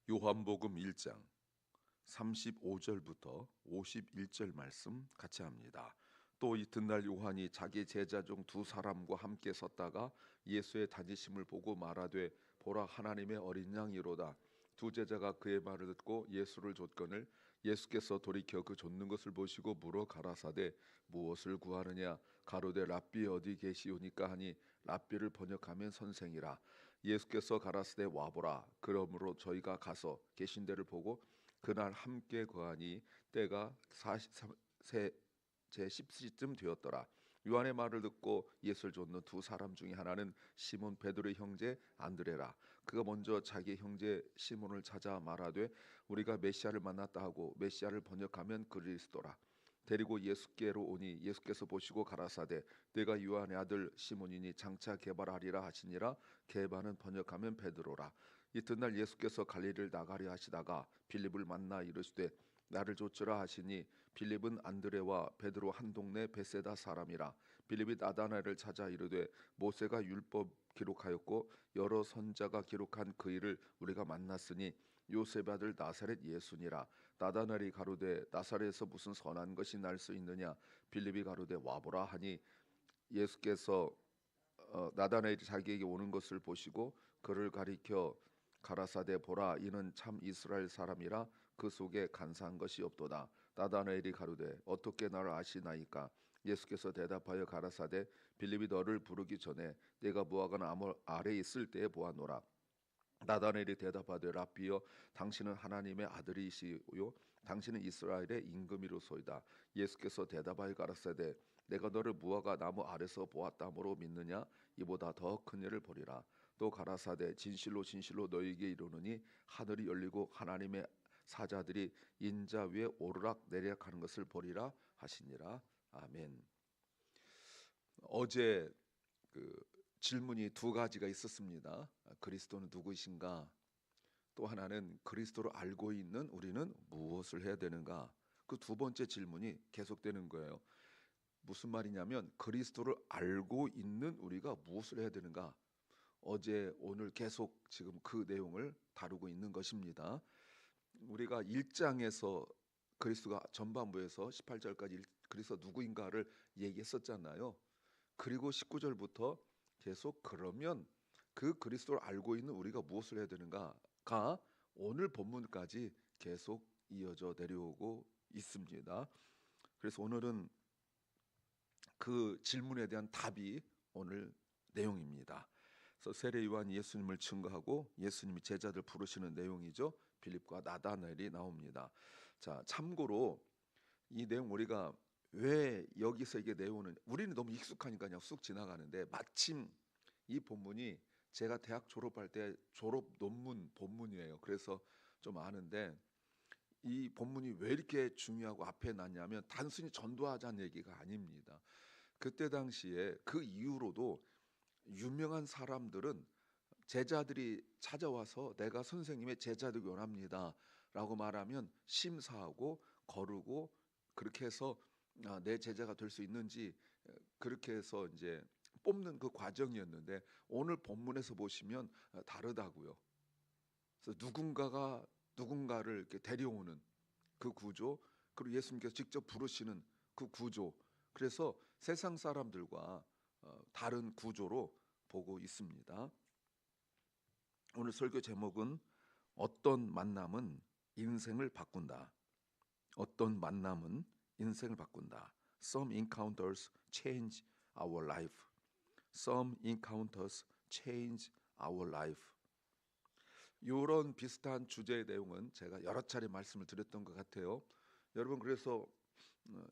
요한복음 1장 35절부터 51절 말씀 같이 합니다. 또 이튿날 요한이 자기 제자 중 두 사람과 함께 섰다가 예수의 다니심을 보고 말하되 보라 하나님의 어린 양이로다. 두 제자가 그의 말을 듣고 예수를 좇거늘 예수께서 돌이켜 그 좇는 것을 보시고 물어 가라사대 무엇을 구하느냐 가로되 랍비 어디 계시오니까 하니 랍비를 번역하면 선생이라. 예수께서 가라사대 와보라. 그러므로 저희가 가서 계신 데를 보고 그날 함께 거하니 때가 43세 제 10시쯤 되었더라. 요한의 말을 듣고 예수를 좇는 두 사람 중에 하나는 시몬 베드로의 형제 안드레라. 그가 먼저 자기 형제 시몬을 찾아 말하되 우리가 메시아를 만났다 하고 메시아를 번역하면 그리스도라. 데리고 예수께로 오니 예수께서 보시고 가라사대 내가 요한의 아들 시몬이니 장차 게바라리라 하시니라. 게바는 번역하면 베드로라. 이튿날 예수께서 갈릴리를 나가려 하시다가 빌립을 만나 이르시되 나를 좇으라 하시니 빌립은 안드레와 베드로 한 동네 베세다 사람이라. 빌립이 나다나엘을 찾아 이르되 모세가 율법 기록하였고 여러 선자가 기록한 그 일을 우리가 만났으니 요셉 아들 나사렛 예수니라. 나다나엘이 가로되 나사렛에서 무슨 선한 것이 날 수 있느냐. 빌립이 가로되 와보라 하니 예수께서 나다나엘이 자기에게 오는 것을 보시고 그를 가리켜 가라사대 보라 이는 참 이스라엘 사람이라 그 속에 간사한 것이 없도다. 나다나엘이 가로되 어떻게 나를 아시나이까. 예수께서 대답하여 가라사대 빌립이 너를 부르기 전에 내가 무화과 나무 아래 있을 때에 보았노라. 나다나엘이 대답하되 랍비여 당신은 하나님의 아들이시요 당신은 이스라엘의 임금이로소이다. 예수께서 대답하여 가라사대 내가 너를 무화과 나무 아래서 보았다므로 믿느냐. 이보다 더 큰 일을 보리라. 또 가라사대 진실로 진실로 너희에게 이르노니 하늘이 열리고 하나님의 사자들이 인자 위에 오르락 내리락 하는 것을 보리라 하시니라. 아멘. 어제 그 질문이 두 가지가 있었습니다. 그리스도는 누구이신가? 또 하나는 그리스도를 알고 있는 우리는 무엇을 해야 되는가? 그 두 번째 질문이 계속되는 거예요. 무슨 말이냐면 그리스도를 알고 있는 우리가 무엇을 해야 되는가? 어제 오늘 계속 지금 그 내용을 다루고 있는 것입니다. 우리가 1장에서 그리스도가 전반부에서 18절까지 그리스도 누구인가를 얘기했었잖아요. 그리고 19절부터 계속 그러면 그 그리스도를 알고 있는 우리가 무엇을 해야 되는가가 오늘 본문까지 계속 이어져 내려오고 있습니다. 그래서 오늘은 그 질문에 대한 답이 오늘 내용입니다. 그래서 세례 요한이 예수님을 증거하고 예수님이 제자들 부르시는 내용이죠. 빌립과 나다나엘이 나옵니다. 자, 참고로 이 내용 우리가 왜 여기서 이게 내용은 우리는 너무 익숙하니까 그냥 쑥 지나가는데 마침 이 본문이 제가 대학 졸업할 때 졸업 논문 본문이에요. 그래서 좀 아는데 이 본문이 왜 이렇게 중요하고 앞에 놨냐면 단순히 전도하자는 얘기가 아닙니다. 그때 당시에 그 이후로도 유명한 사람들은 제자들이 찾아와서 내가 선생님의 제자 되기 원합니다라고 말하면 심사하고 거르고 그렇게 해서 내 제자가 될 수 있는지 그렇게 해서 이제 뽑는 그 과정이었는데 오늘 본문에서 보시면 다르다고요. 그래서 누군가가 누군가를 이렇게 데려오는 그 구조, 그리고 예수님께서 직접 부르시는 그 구조. 그래서 세상 사람들과 다른 구조로 보고 있습니다. 오늘 설교 제목은 어떤 만남은 인생을 바꾼다. 어떤 만남은 인생을 바꾼다. Some encounters change our life. Some encounters change our life. 이런 비슷한 주제의 내용은 제가 여러 차례 말씀을 드렸던 것 같아요. 여러분 그래서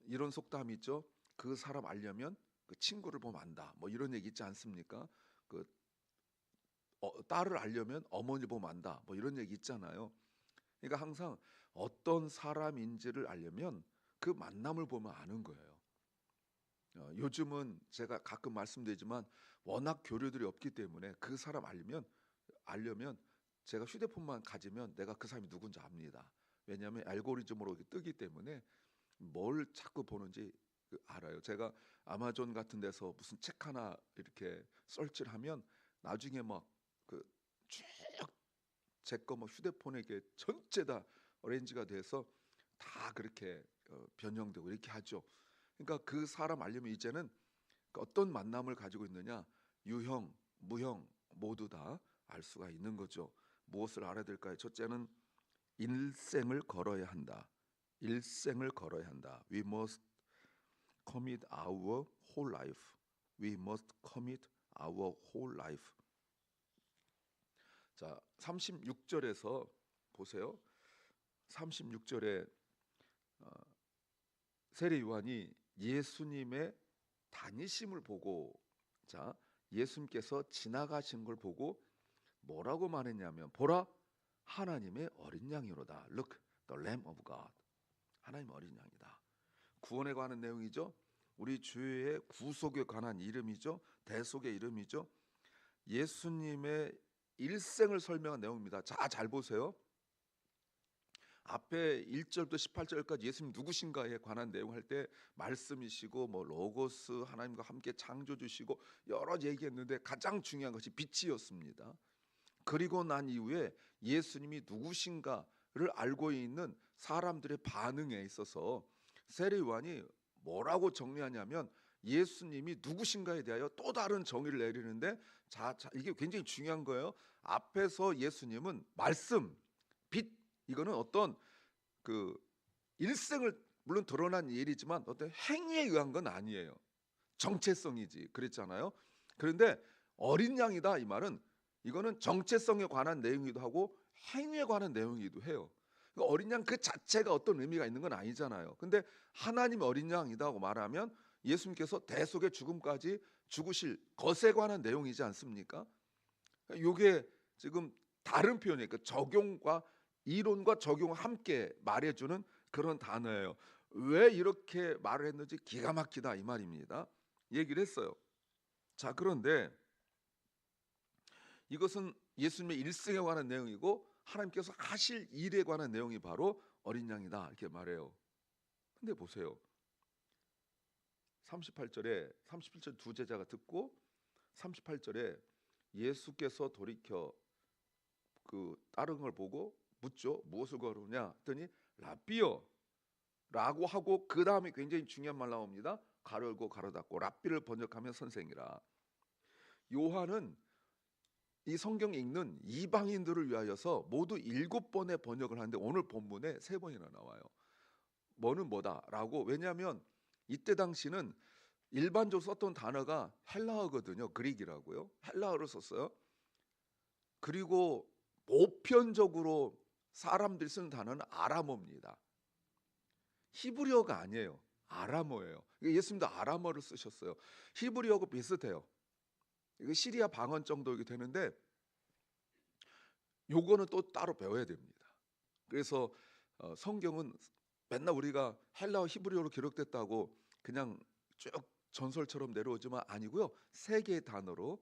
이런 속담이 있죠. 그 사람 알려면 그 친구를 보면 안다. 뭐 이런 얘기 있지 않습니까? 그 딸을 알려면 어머니 보면 안다. 뭐 이런 얘기 있잖아요. 그러니까 항상 어떤 사람인지를 알려면 그 만남을 보면 아는 거예요. 요즘은 제가 가끔 말씀드리지만 워낙 교류들이 없기 때문에 그 사람 알려면 제가 휴대폰만 가지면 내가 그 사람이 누군지 압니다. 왜냐하면 알고리즘으로 뜨기 때문에 뭘 자꾸 보는지 알아요. 제가 아마존 같은 데서 무슨 책 하나 이렇게 설치를 하면 나중에 막 그 쭉 제 거 뭐 휴대폰에게 전체 다 어레인지가 돼서 다 그렇게 변형되고 이렇게 하죠. 그러니까 그 사람 알려면 이제는 어떤 만남을 가지고 있느냐, 유형, 무형 모두 다 알 수가 있는 거죠. 무엇을 알아야 될까요? 첫째는 일생을 걸어야 한다. 일생을 걸어야 한다. We must commit our whole life. We must commit our whole life. 자, 36절에서 보세요. 36절에 세례 요한이 예수님의 다니심을 보고, 자, 예수님께서 지나가신 걸 보고 뭐라고 말했냐면, 보라, 하나님의 어린 양이로다. Look, the Lamb of God. 하나님 어린 양이다. 구원에 관한 내용이죠. 우리 주의 구속에 관한 이름이죠. 대속의 이름이죠. 예수님의 일생을 설명한 내용입니다. 자, 잘 보세요. 앞에 1절부터 18절까지 예수님 누구신가에 관한 내용할 때 말씀이시고 뭐 로고스, 하나님과 함께 창조 주시고 여러 얘기했는데 가장 중요한 것이 빛이었습니다. 그리고 난 이후에 예수님이 누구신가를 알고 있는 사람들의 반응에 있어서 세례 요한이 뭐라고 정리하냐면, 예수님이 누구신가에 대하여 또 다른 정의를 내리는데, 자, 이게 굉장히 중요한 거예요. 앞에서 예수님은 말씀, 빛, 이거는 어떤 그 일생을 물론 드러난 일이지만 어떤 행위에 의한 건 아니에요. 정체성이지 그랬잖아요. 그런데 어린 양이다 이 말은, 이거는 정체성에 관한 내용이기도 하고 행위에 관한 내용이기도 해요. 그러니까 어린 양 그 자체가 어떤 의미가 있는 건 아니잖아요. 근데 하나님 어린 양이다고 말하면 예수님께서 대속의 죽음까지 죽으실 것에 관한 내용이지 않습니까? 이게 지금 다른 표현이에요. 그러니까 적용과 이론과 적용을 함께 말해주는 그런 단어예요. 왜 이렇게 말을 했는지 기가 막히다 이 말입니다. 얘기를 했어요. 자, 그런데 이것은 예수님의 일생에 관한 내용이고 하나님께서 하실 일에 관한 내용이 바로 어린 양이다 이렇게 말해요. 근데 보세요. 37절 두 제자가 듣고 38절에 예수께서 돌이켜 그 다른 걸 보고 묻죠. 무엇을 걸으냐 했더니 라비어 라고 하고 그 다음에 굉장히 중요한 말 나옵니다. 가로 열고 가로 닫고, 랍비를 번역하면 선생이라. 요한은 이 성경 읽는 이방인들을 위하여서 모두 7번의 번역을 하는데 오늘 본문에 3번이나 나와요. 뭐는 뭐다라고. 왜냐하면 이때 당시는 일반적으로 썼던 단어가 헬라어거든요. 그릭이라고요. 헬라어를 썼어요. 그리고 보편적으로 사람들이 쓰는 단어는 아람어입니다. 히브리어가 아니에요. 아람어예요. 예수님도 아람어를 쓰셨어요. 히브리어하고 비슷해요. 이거 시리아 방언 정도 되는데 요거는 또 따로 배워야 됩니다. 그래서 성경은 맨날 우리가 헬라어 히브리어로 기록됐다고 그냥 쭉 전설처럼 내려오지만 아니고요. 3개의 단어로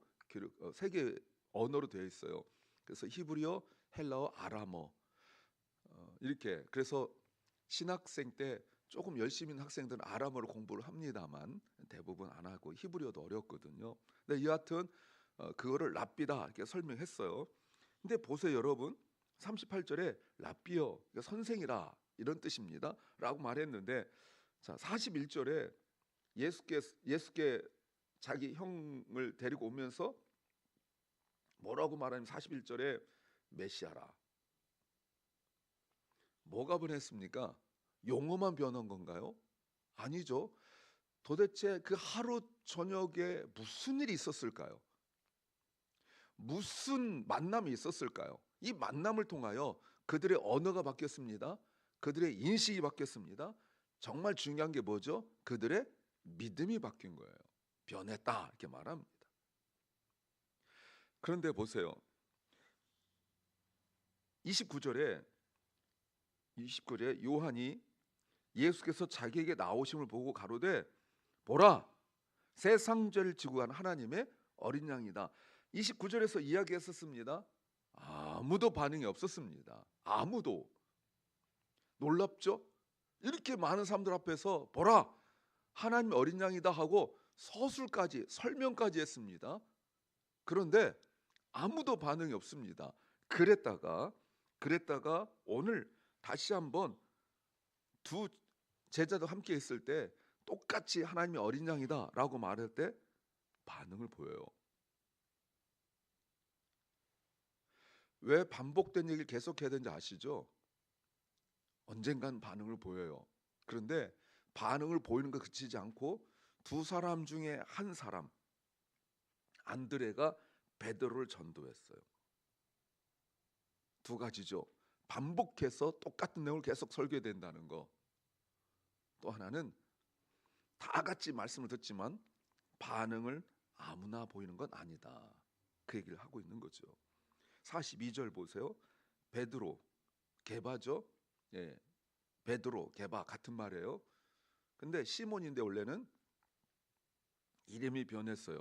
세 개의 언어로 되어 있어요. 그래서 히브리어, 헬라어, 아람어 이렇게. 그래서 신학생 때 조금 열심히 있는 학생들은 아람어를 공부를 합니다만 대부분 안 하고 히브리어도 어렵거든요. 근데 여하튼 그거를 랍비다 이렇게 설명했어요. 근데 보세요 여러분, 38절에 랍비어, 그러니까 선생이라 이런 뜻입니다 라고 말했는데, 자 41절에 예수께 자기 형을 데리고 오면서 뭐라고 말하냐면 41절에 메시아라. 뭐가 변했습니까? 용어만 변한 건가요? 아니죠. 도대체 그 하루 저녁에 무슨 일이 있었을까요? 무슨 만남이 있었을까요? 이 만남을 통하여 그들의 언어가 바뀌었습니다. 그들의 인식이 바뀌었습니다. 정말 중요한 게 뭐죠? 그들의 믿음이 바뀐 거예요. 변했다 이렇게 말합니다. 그런데 보세요. 29절에 요한이 예수께서 자기에게 나오심을 보고 가로되 보라, 세상 죄를 지고 간 하나님의 어린 양이다. 29절에서 이야기했었습니다. 아무도 반응이 없었습니다. 아무도. 놀랍죠? 이렇게 많은 사람들 앞에서 보라, 하나님 어린 양이다 하고 서술까지 설명까지 했습니다. 그런데 아무도 반응이 없습니다. 그랬다가 오늘 다시 한번 두 제자도 함께 있을 때 똑같이 하나님이 어린 양이다라고 말할 때 반응을 보여요. 왜 반복된 얘기를 계속해야 되는지 아시죠? 언젠간 반응을 보여요. 그런데 반응을 보이는 거 그치지 않고 두 사람 중에 한 사람, 안드레가 베드로를 전도했어요. 두 가지죠. 반복해서 똑같은 내용을 계속 설교해야 된다는 거. 또 하나는 다 같이 말씀을 듣지만 반응을 아무나 보이는 건 아니다. 그 얘기를 하고 있는 거죠. 42절 보세요. 베드로, 게바죠. 예, 베드로, 게바 같은 말이에요. 근데 시몬인데 원래는 이름이 변했어요.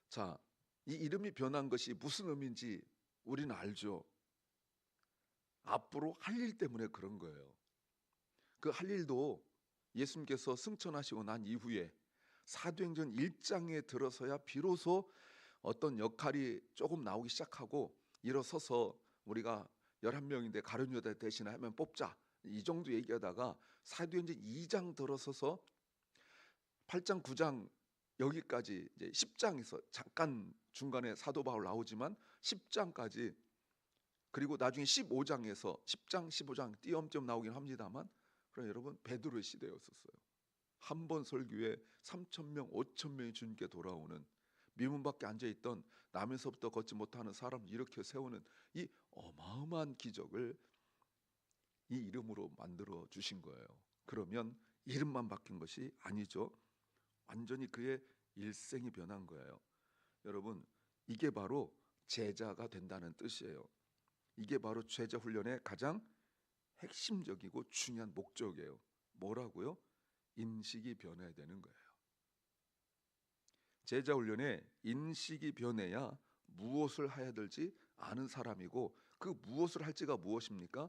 자, 이 이름이 변한 것이 무슨 의미인지 우리는 알죠. 앞으로 할 일 때문에 그런 거예요. 그 할 일도 예수님께서 승천하시고 난 이후에 사도행전 1장에 들어서야 비로소 어떤 역할이 조금 나오기 시작하고 일어서서 우리가 11명인데 가룟 유다 대신에 하면 뽑자 이 정도 얘기하다가 사도행전 2장 들어서서 8장 9장 여기까지 이제 10장에서 잠깐 중간에 사도 바울 나오지만 10장까지 그리고 나중에 15장에서 10장 15장 띄엄띄엄 나오긴 합니다만 그럼 여러분 베드로의 시대였었어요. 한 번 설교에 3,000명 5,000명이 주님께 돌아오는 미문 밖에 앉아있던 남에서부터 걷지 못하는 사람을 일으켜 세우는 이 어마어마한 기적을 이 이름으로 만들어 주신 거예요. 그러면 이름만 바뀐 것이 아니죠. 완전히 그의 일생이 변한 거예요. 여러분 이게 바로 제자가 된다는 뜻이에요. 이게 바로 제자 훈련의 가장 핵심적이고 중요한 목적이에요. 뭐라고요? 인식이 변해야 되는 거예요. 제자 훈련에 인식이 변해야 무엇을 해야 될지 아는 사람이고 그 무엇을 할지가 무엇입니까?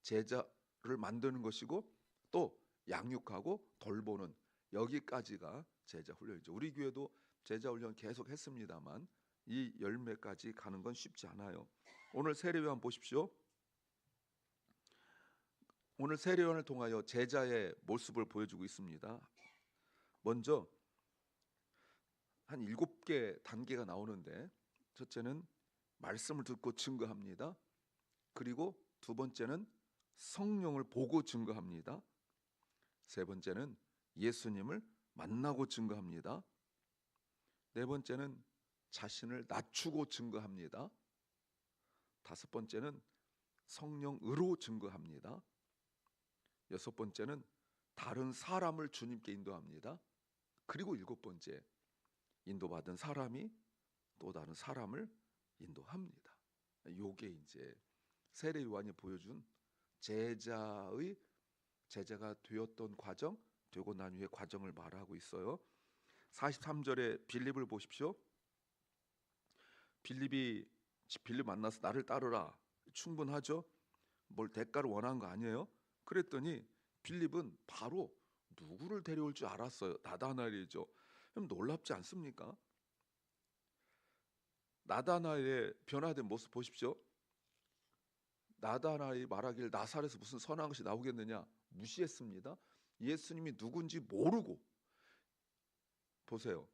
제자를 만드는 것이고 또 양육하고 돌보는 여기까지가 제자 훈련이죠. 우리 교회도 제자 훈련 계속 했습니다만 이 열매까지 가는 건 쉽지 않아요. 오늘 세례요한 보십시오. 오늘 세례요한을 통하여 제자의 모습을 보여주고 있습니다. 먼저 한 7개 단계가 나오는데 첫째는 말씀을 듣고 증거합니다. 그리고 두 번째는 성령을 보고 증거합니다. 세 번째는 예수님을 만나고 증거합니다. 네 번째는 자신을 낮추고 증거합니다. 다섯 번째는 성령으로 증거합니다. 여섯 번째는 다른 사람을 주님께 인도합니다. 그리고 일곱 번째 인도받은 사람이 또 다른 사람을 인도합니다. 요게 이제 세례 요한이 보여준 제자가 되었던 과정, 되고 난 후의 과정을 말하고 있어요. 43절에 빌립을 보십시오. 빌립 만나서 나를 따르라. 충분하죠? 뭘 대가를 원한 거 아니에요? 그랬더니 빌립은 바로 누구를 데려올 줄 알았어요. 나다나엘이죠. 그럼 놀랍지 않습니까? 나다나엘의 변화된 모습 보십시오. 나다나엘이 말하길 나사렛에서 무슨 선한 것이 나오겠느냐 무시했습니다. 예수님이 누군지 모르고 보세요.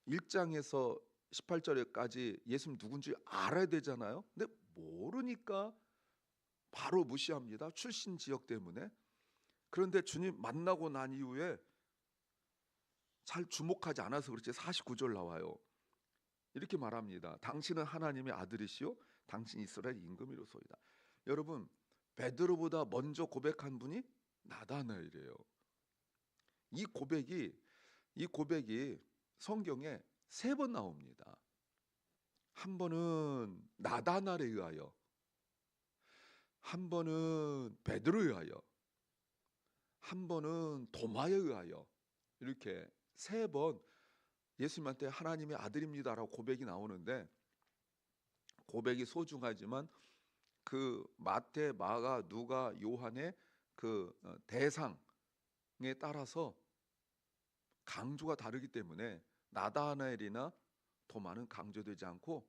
1장에서 18절에까지 예수님 누군지 알아야 되잖아요. 근데 모르니까 바로 무시합니다. 출신 지역 때문에. 그런데 주님 만나고 난 이후에 잘 주목하지 않아서 그렇지 49절 나와요. 이렇게 말합니다. 당신은 하나님의 아들이시요 당신 이스라엘 임금이로소이다. 여러분 베드로보다 먼저 고백한 분이 나다나엘이에요. 이 고백이 성경에 3번 나옵니다. 한 번은 나다나엘에 의하여, 한 번은 베드로에 의하여, 한 번은 도마에 의하여 이렇게 3번 예수님한테 하나님의 아들입니다라고 고백이 나오는데 고백이 소중하지만 그 마태, 마가, 누가, 요한의 그 대상에 따라서 강조가 다르기 때문에 나다나엘이나 도마는 강조되지 않고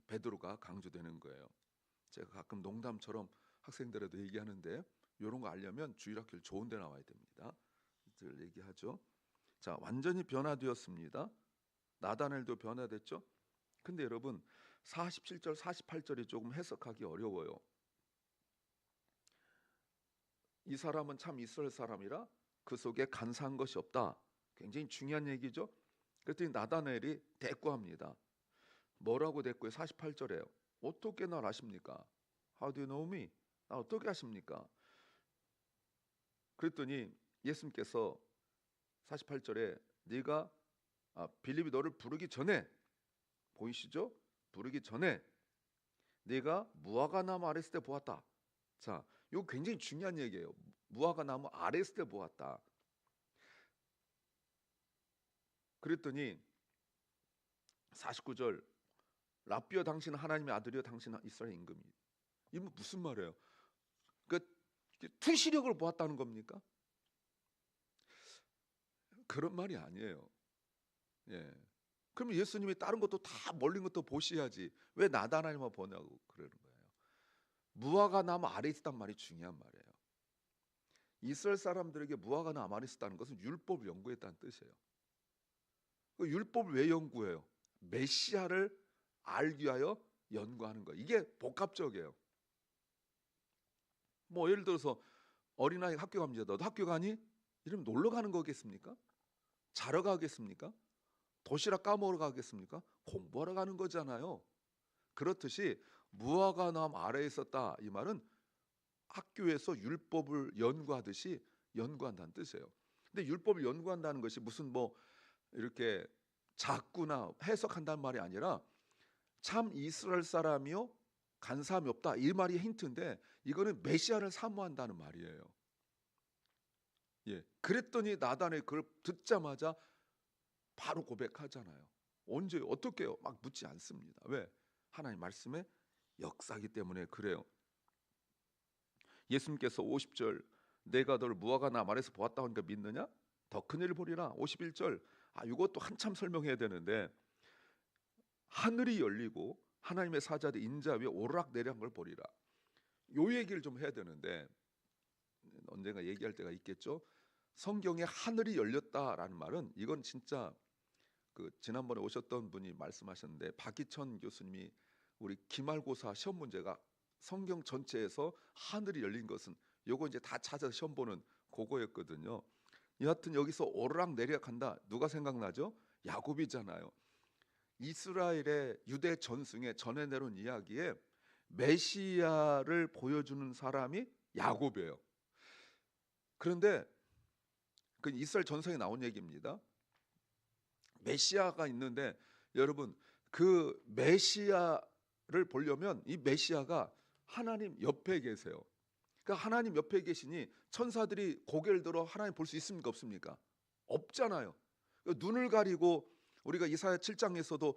베드로가 강조되는 거예요. 제가 가끔 농담처럼 학생들에도 얘기하는데 이런 거 알려면 주일학교를 좋은 데 나와야 됩니다. 늘 얘기하죠. 자, 완전히 변화되었습니다. 나다나엘도 변화됐죠. 근데 여러분 47절 48절이 조금 해석하기 어려워요. 이 사람은 참 이스라엘 사람이라 그 속에 간사한 것이 없다. 굉장히 중요한 얘기죠. 그랬더니 나다나엘이 대꾸합니다. 뭐라고 대꾸해? 48절에요. 어떻게 날 아십니까? How do you know me? 나 어떻게 아십니까? 그랬더니 예수님께서 48절에 네가 빌립이 너를 부르기 전에, 보이시죠? 부르기 전에 네가 무화과 나무 아래 있을 때 보았다. 자, 이거 굉장히 중요한 얘기예요. 무화과 나무 아래 있을 때 보았다. 그랬더니 49절 랍비여 당신은 하나님의 아들이여 당신은 이스라엘 임금이. 이거 무슨 말이에요? 그 투시력을 보았다는 겁니까? 그런 말이 아니에요. 예. 그럼 예수님이 다른 것도 다 멀린 것도 보셔야지 왜 나다나엘만 보냐고 그러는 거예요. 무화과 나무 아래 있었단 말이 중요한 말이에요. 이스라엘 사람들에게 무화과 나무 아래 있었다는 것은 율법을 연구했다는 뜻이에요. 그 율법을 왜 연구해요? 메시아를 알기 위하여 연구하는 거예요. 이게 복합적이에요. 뭐 예를 들어서 어린아이가 학교 갑니다. 너도 학교 가니? 이러면 놀러 가는 거겠습니까? 자러 가겠습니까? 도시락 까먹으러 가겠습니까? 공부하러 가는 거잖아요. 그렇듯이 무화과 나무 아래에 있었다, 이 말은 학교에서 율법을 연구하듯이 연구한다는 뜻이에요. 근데 율법을 연구한다는 것이 무슨 뭐 이렇게 작구나 해석한다는 말이 아니라 참 이스라엘 사람이요 간사함이 없다, 이 말이 힌트인데 이거는 메시아를 사모한다는 말이에요. 예, 그랬더니 나단이 그걸 듣자마자 바로 고백하잖아요. 언제 어떻게요? 막 묻지 않습니다. 왜? 하나님 말씀의 역사이기 때문에 그래요. 예수님께서 50절 내가 너를 무화과 나무 아래서 보았다 하니까 믿느냐? 더 큰 일을 보리라. 51절 이것도 한참 설명해야 되는데 하늘이 열리고 하나님의 사자들이 인자 위에 오르락내리한 걸 보리라. 요 얘기를 좀 해야 되는데 언젠가 얘기할 때가 있겠죠. 성경에 하늘이 열렸다라는 말은 이건 진짜 그 지난번에 오셨던 분이 말씀하셨는데 박기천 교수님이 우리 기말고사 시험 문제가 성경 전체에서 하늘이 열린 것은 요거 이제 다 찾아서 시험 보는 그거였거든요. 여하튼 여기서 오르락내리락 한다. 누가 생각나죠? 야곱이잖아요. 이스라엘의 유대 전승에 전해 내려온 이야기에 메시아를 보여주는 사람이 야곱이에요. 그런데 그 이스라엘 전성에 나온 얘기입니다. 메시아가 있는데 여러분 그 메시아를 보려면 이 메시아가 하나님 옆에 계세요. 그러니까 하나님 옆에 계시니 천사들이 고개를 들어 하나님 볼 수 있습니까? 없습니까? 없잖아요. 눈을 가리고 우리가 이사야 7장에서도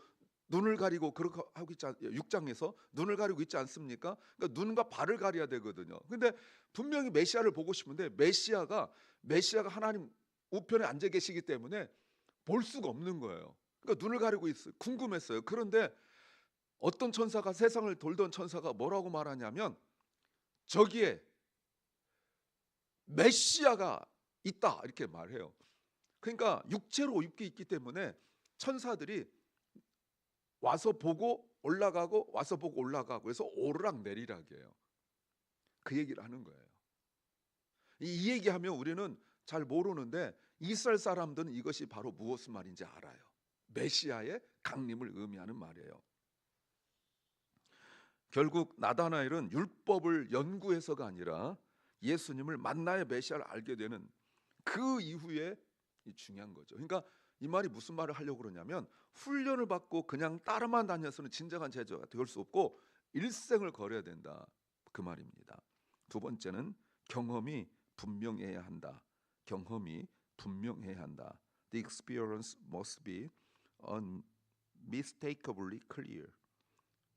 눈을 가리고 그렇게 하고 있지 6장에서 눈을 가리고 있지 않습니까? 그러니까 눈과 발을 가려야 되거든요. 근데 분명히 메시아를 보고 싶은데 메시아가 하나님 우편에 앉아 계시기 때문에 볼 수가 없는 거예요. 그러니까 눈을 가리고 있어요. 궁금했어요. 그런데 어떤 천사가 세상을 돌던 천사가 뭐라고 말하냐면 저기에 메시아가 있다 이렇게 말해요. 그러니까 육체로 입고 있기 때문에 천사들이 와서 보고 올라가고 와서 보고 올라가고 해서 오르락내리락이에요. 그 얘기를 하는 거예요. 이 얘기하면 우리는 잘 모르는데 이스라엘 사람들은 이것이 바로 무엇을 말인지 알아요. 메시아의 강림을 의미하는 말이에요. 결국 나다나엘은 율법을 연구해서가 아니라 예수님을 만나야 메시아를 알게 되는 그 이후에 중요한 거죠. 그러니까 이 말이 무슨 말을 하려고 그러냐면 훈련을 받고 그냥 따라만 다녀서는 진정한 제자가 될 수 없고 일생을 걸어야 된다, 그 말입니다. 두 번째는 경험이 분명해야 한다. 경험이 분명해야 한다. The experience must be unmistakably clear.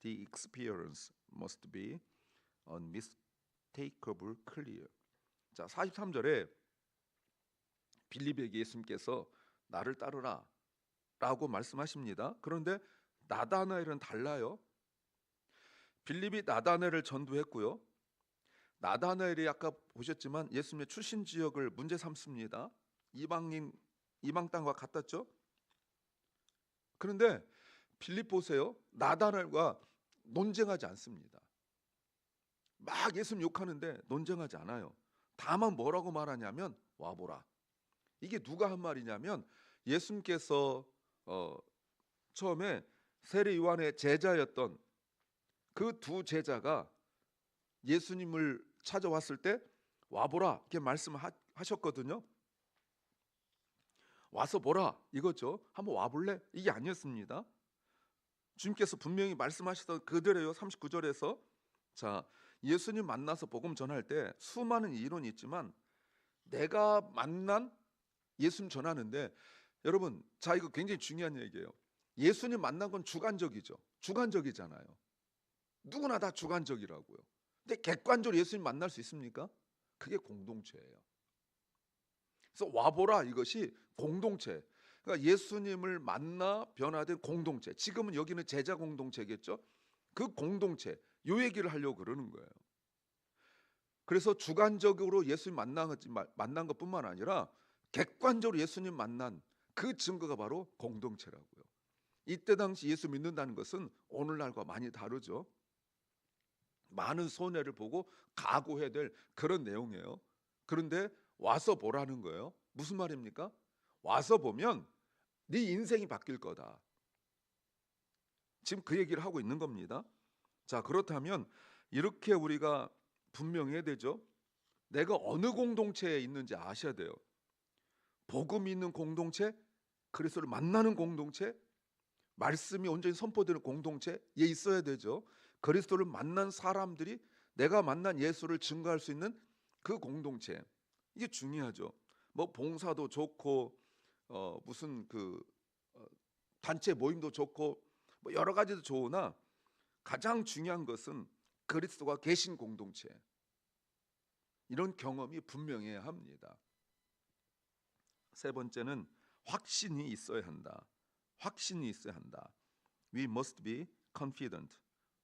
The experience must be unmistakably clear. 자, 43절에 빌립에게 예수님께서 나를 따르라 라고 말씀하십니다. 그런데 나다나엘은 달라요. 빌립이 나다나엘을 전도했고요. 나다나엘이 아까 보셨지만 예수님의 출신 지역을 문제 삼습니다. 이방 땅과 같았죠. 그런데 빌립 보세요. 나다나엘과 논쟁하지 않습니다. 막 예수님 욕하는데 논쟁하지 않아요. 다만 뭐라고 말하냐면 와보라. 이게 누가 한 말이냐면 예수님께서 처음에 세례 요한의 제자였던 그 두 제자가 예수님을 찾아왔을 때 와보라 이렇게 말씀하셨거든요. 와서 보라 이거죠. 한번 와볼래? 이게 아니었습니다. 주님께서 분명히 말씀하시던 그대로요. 39절에서 자 예수님 만나서 복음 전할 때 수많은 이론이 있지만 내가 만난 예수님 전하는데 여러분 자 이거 굉장히 중요한 얘기예요. 예수님 만난 건 주관적이죠. 주관적이잖아요. 누구나 다 주관적이라고요. 근데 객관적으로 예수님 만날 수 있습니까? 그게 공동체예요. 그래서 와보라 이것이 공동체. 그러니까 예수님을 만나 변화된 공동체. 지금은 여기는 제자 공동체겠죠. 그 공동체 요 얘기를 하려고 그러는 거예요. 그래서 주관적으로 예수님 만난 것뿐만 아니라 객관적으로 예수님 만난 그 증거가 바로 공동체라고요. 이때 당시 예수 믿는다는 것은 오늘날과 많이 다르죠. 많은 손해를 보고 각오해야 될 그런 내용이에요. 그런데 와서 보라는 거예요. 무슨 말입니까? 와서 보면 네 인생이 바뀔 거다. 지금 그 얘기를 하고 있는 겁니다. 자, 그렇다면 이렇게 우리가 분명해야 되죠. 내가 어느 공동체에 있는지 아셔야 돼요. 복음이 있는 공동체, 그리스도를 만나는 공동체, 말씀이 온전히 선포되는 공동체에 있어야 되죠. 그리스도를 만난 사람들이 내가 만난 예수를 증거할 수 있는 그 공동체, 이게 중요하죠. 뭐 봉사도 좋고 무슨 단체 모임도 좋고 뭐 여러 가지도 좋으나 가장 중요한 것은 그리스도가 계신 공동체, 이런 경험이 분명해야 합니다. 세 번째는 확신이 있어야 한다. 확신이 있어야 한다. We must be confident.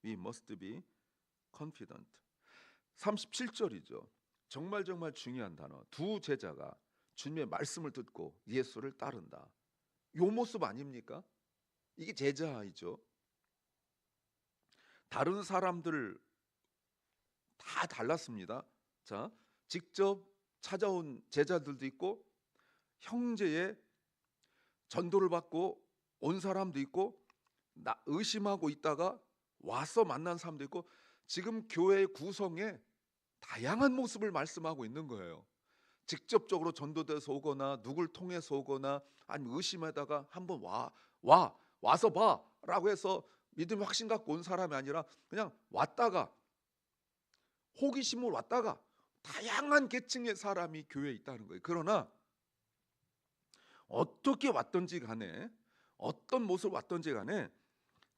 We must be confident. 37절이죠. 정말 중요한 단어. 두 제자가 주님의 말씀을 듣고 예수를 따른다. 요 모습 아닙니까? 이게 제자이죠. 다른 사람들 다 달랐습니다. 자, 직접 찾아온 제자들도 있고 형제의 전도를 받고 온 사람도 있고 의심하고 있다가 와서 만난 사람도 있고 지금 교회의 구성에 다양한 모습을 말씀하고 있는 거예요. 직접적으로 전도돼서 오거나 누굴 통해서 오거나 아니면 의심하다가 한번 와서 봐라고 해서 믿음의 확신 갖고 온 사람이 아니라 그냥 왔다가 호기심으로 왔다가 다양한 계층의 사람이 교회에 있다는 거예요. 그러나 어떻게 왔든지 간에 어떤 모습으로 왔든지 간에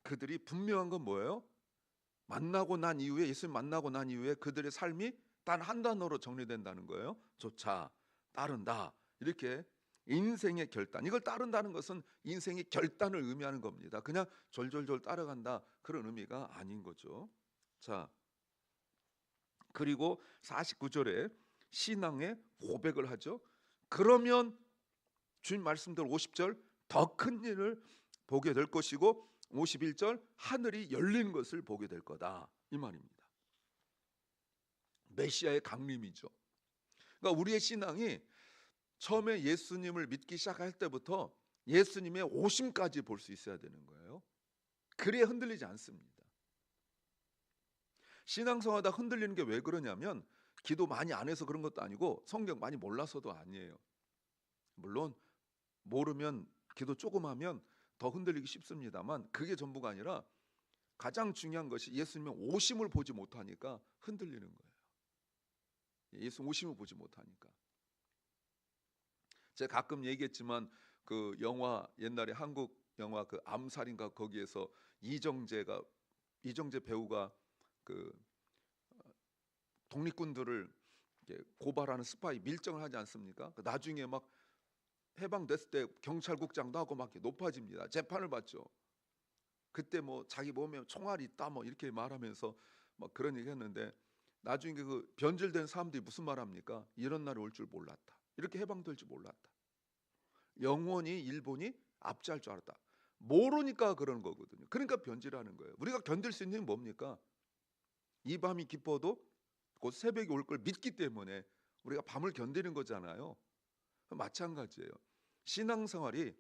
그들이 분명한 건 뭐예요? 예수님 만나고 난 이후에 그들의 삶이 단 한 단어로 정리된다는 거예요. 조차, 따른다. 이렇게 인생의 결단. 이걸 따른다는 것은 인생의 결단을 의미하는 겁니다. 그냥 졸졸졸 따라간다 그런 의미가 아닌 거죠. 자, 그리고 49절에 신앙의 고백을 하죠. 그러면 주님 말씀대로 50절 더 큰 일을 보게 될 것이고 51절 하늘이 열린 것을 보게 될 거다 이 말입니다. 메시아의 강림이죠. 그러니까 우리의 신앙이 처음에 예수님을 믿기 시작할 때부터 예수님의 오심까지 볼 수 있어야 되는 거예요. 그래야 흔들리지 않습니다. 신앙생활하다 흔들리는 게 왜 그러냐면 기도 많이 안 해서 그런 것도 아니고 성경 많이 몰라서도 아니에요. 물론 모르면 기도 조금 하면 더 흔들리기 쉽습니다만 그게 전부가 아니라 가장 중요한 것이 예수님의 오심을 보지 못하니까 흔들리는 거예요. 예수 오심을 보지 못하니까. 제가 가끔 얘기했지만 그 영화 옛날에 한국 영화 그 암살인가 거기에서 이정재 배우가 그 독립군들을 고발하는 스파이 밀정을 하지 않습니까? 나중에 막 해방됐을 때 경찰국장도 하고 막 높아집니다. 재판을 받죠. 그때 뭐 자기 몸에 총알이 있다 뭐 이렇게 말하면서 막 그런 얘기했는데 나중에 그 변질된 사람들이 무슨 말합니까? 이런 날이 올 줄 몰랐다. 이렇게 해방될 줄 몰랐다. 영원히 일본이 압제할 줄 알았다. 모르니까 그런 거거든요. 그러니까 변질하는 거예요. 우리가 견딜 수 있는 게 뭡니까? 이 밤이 깊어도 곧 새벽이 올 걸 믿기 때문에 우리가 밤을 견디는 거잖아요. 마찬가지예요. 신앙생활이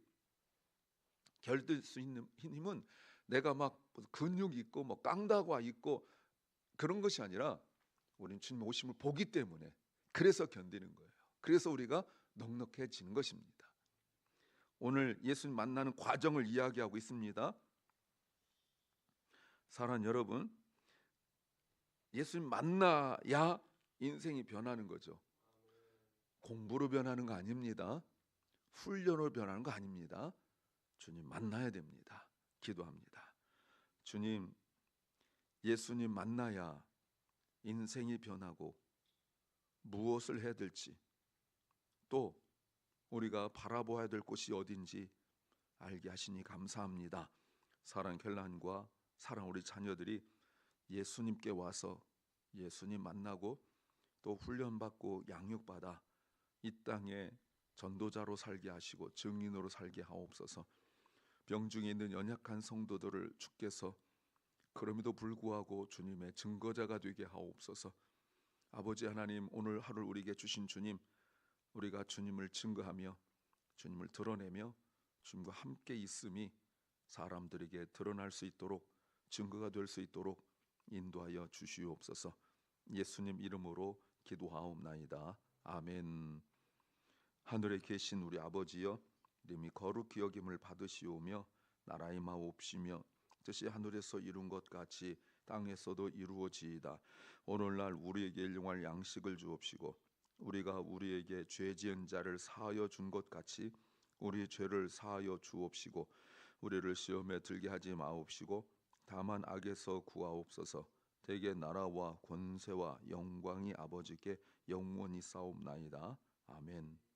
견딜 수 있는 힘은 내가 막 근육 있고 뭐 깡다과 있고 그런 것이 아니라 우리는 주님 오심을 보기 때문에 그래서 견디는 거예요. 그래서 우리가 넉넉해지는 것입니다. 오늘 예수님 만나는 과정을 이야기하고 있습니다. 사랑하는 여러분, 예수님 만나야 인생이 변하는 거죠. 공부로 변하는 거 아닙니다. 훈련으로 변하는 거 아닙니다. 주님 만나야 됩니다. 기도합니다. 주님, 예수님 만나야 인생이 변하고 무엇을 해야 될지 또 우리가 바라보아야 될 곳이 어딘지 알게 하시니 감사합니다. 사랑 결란과 사랑 우리 자녀들이 예수님께 와서 예수님 만나고 또 훈련받고 양육받아 이 땅에 전도자로 살게 하시고 증인으로 살게 하옵소서. 병중에 있는 연약한 성도들을 주께서 그럼에도 불구하고 주님의 증거자가 되게 하옵소서. 아버지 하나님, 오늘 하루 우리에게 주신 주님, 우리가 주님을 증거하며 주님을 드러내며 주님과 함께 있음이 사람들에게 드러날 수 있도록 증거가 될 수 있도록 인도하여 주시옵소서. 예수님 이름으로 기도하옵나이다. 아멘. 하늘에 계신 우리 아버지여, 이름이 거룩히 여김을 받으시오며 나라의 마옵시며 뜻이 하늘에서 이룬 것 같이 땅에서도 이루어지이다. 오늘날 우리에게 일용할 양식을 주옵시고 우리가 우리에게 죄 지은 자를 사하여 준 것 같이 우리 죄를 사하여 주옵시고 우리를 시험에 들게 하지 마옵시고 다만 악에서 구하옵소서. 대개 나라와 권세와 영광이 아버지께 영원히 싸움나이다. 아멘.